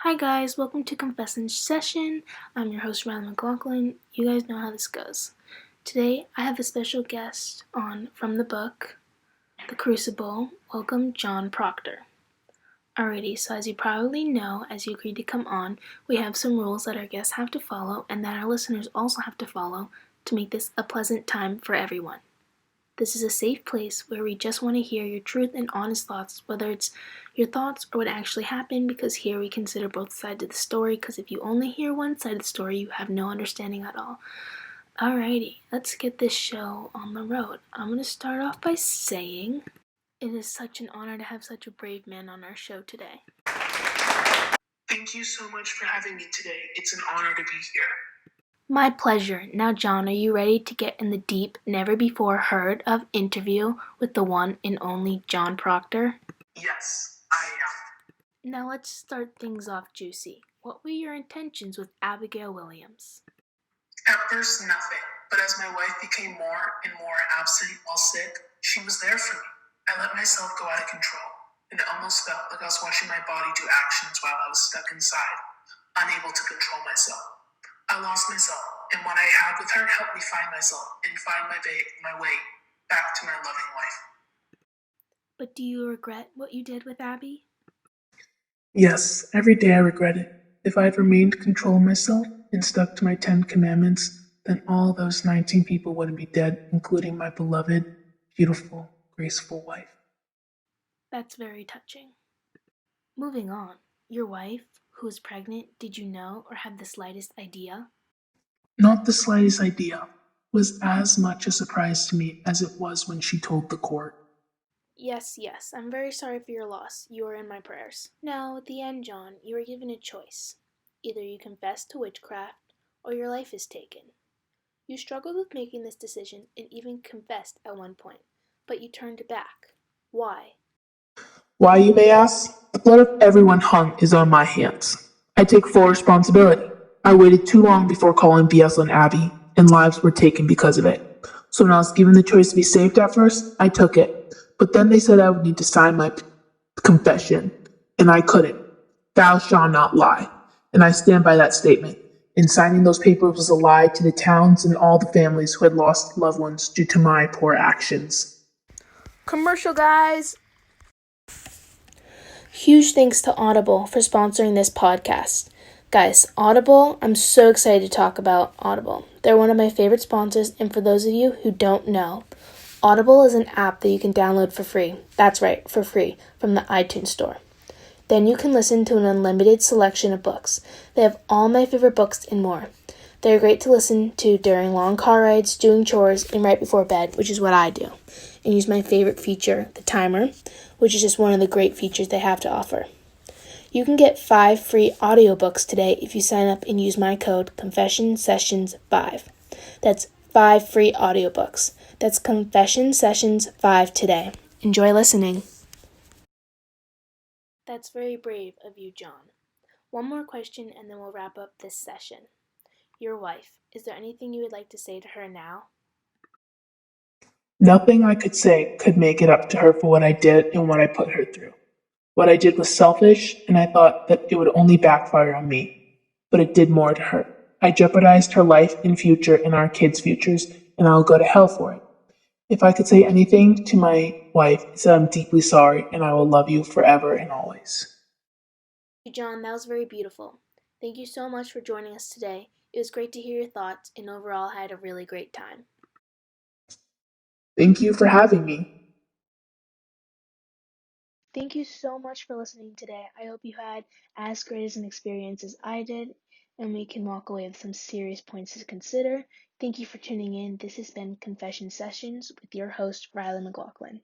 Hi guys, welcome to Confession Session. I'm your host Riley McLaughlin. You guys know how this goes. Today I have a special guest on from the book, The Crucible. Welcome John Proctor. Alrighty, so as you probably know, as you agreed to come on, we have some rules that our guests have to follow and that our listeners also have to follow to make this a pleasant time for everyone. This is a safe place where we just want to hear your truth and honest thoughts, whether it's your thoughts or what actually happened, because here we consider both sides of the story, because if you only hear one side of the story, you have no understanding at all. Alrighty, let's get this show on the road. I'm going to start off by saying it is such an honor to have such a brave man on our show today. Thank you so much for having me today. It's an honor to be here. My pleasure. Now, John, are you ready to get in the deep, never before heard of interview with the one and only John Proctor? Yes, I am. Now let's start things off juicy. What were your intentions with Abigail Williams? At first, nothing. But as my wife became more and more absent while sick, she was there for me. I let myself go out of control, and it almost felt like I was watching my body do actions while I was stuck inside, unable to control myself. I lost myself, and what I had with her helped me find myself and find my way back to my loving life. But do you regret what you did with Abby? Yes, every day I regret it. If I had remained controlling myself and stuck to my 10 commandments, then all those 19 people wouldn't be dead, including my beloved, beautiful, graceful wife. That's very touching. Moving on, your wife, who was pregnant, did you know or have the slightest idea? Not the slightest idea. It was as much a surprise to me as it was when she told the court. Yes, I'm very sorry for your loss. You are in my prayers. Now, at the end, John, you were given a choice. Either you confess to witchcraft or your life is taken. You struggled with making this decision and even confessed at one point, but you turned back. Why? Why, you may ask? The blood of everyone hung is on my hands. I take full responsibility. I waited too long before calling BS on Abby, and lives were taken because of it. So when I was given the choice to be saved at first, I took it. But then they said I would need to sign my confession, and I couldn't. Thou shalt not lie. And I stand by that statement. And signing those papers was a lie to the towns and all the families who had lost loved ones due to my poor actions. Commercial, guys! Huge thanks to Audible for sponsoring this podcast. Guys, Audible, I'm so excited to talk about Audible. They're one of my favorite sponsors, and for those of you who don't know, Audible is an app that you can download for free. That's right, for free, from the iTunes Store. Then you can listen to an unlimited selection of books. They have all my favorite books and more. They're great to listen to during long car rides, doing chores, and right before bed, which is what I do. And use my favorite feature, the timer, which is just one of the great features they have to offer. You can get 5 free audiobooks today if you sign up and use my code ConfessionSessions5. That's 5 free audiobooks. That's ConfessionSessions5 today. Enjoy listening. That's very brave of you, John. One more question and then we'll wrap up this session. Your wife, is there anything you would like to say to her now? Nothing I could say could make it up to her for what I did and what I put her through. What I did was selfish, and I thought that it would only backfire on me. But it did more to her. I jeopardized her life and future and our kids' futures, and I'll go to hell for it. If I could say anything to my wife, it's that I'm deeply sorry and I will love you forever and always. John, that was very beautiful. Thank you so much for joining us today. It was great to hear your thoughts, and overall, I had a really great time. Thank you for having me. Thank you so much for listening today. I hope you had as great an experience as I did, and we can walk away with some serious points to consider. Thank you for tuning in. This has been Confession Sessions with your host, Riley McLaughlin.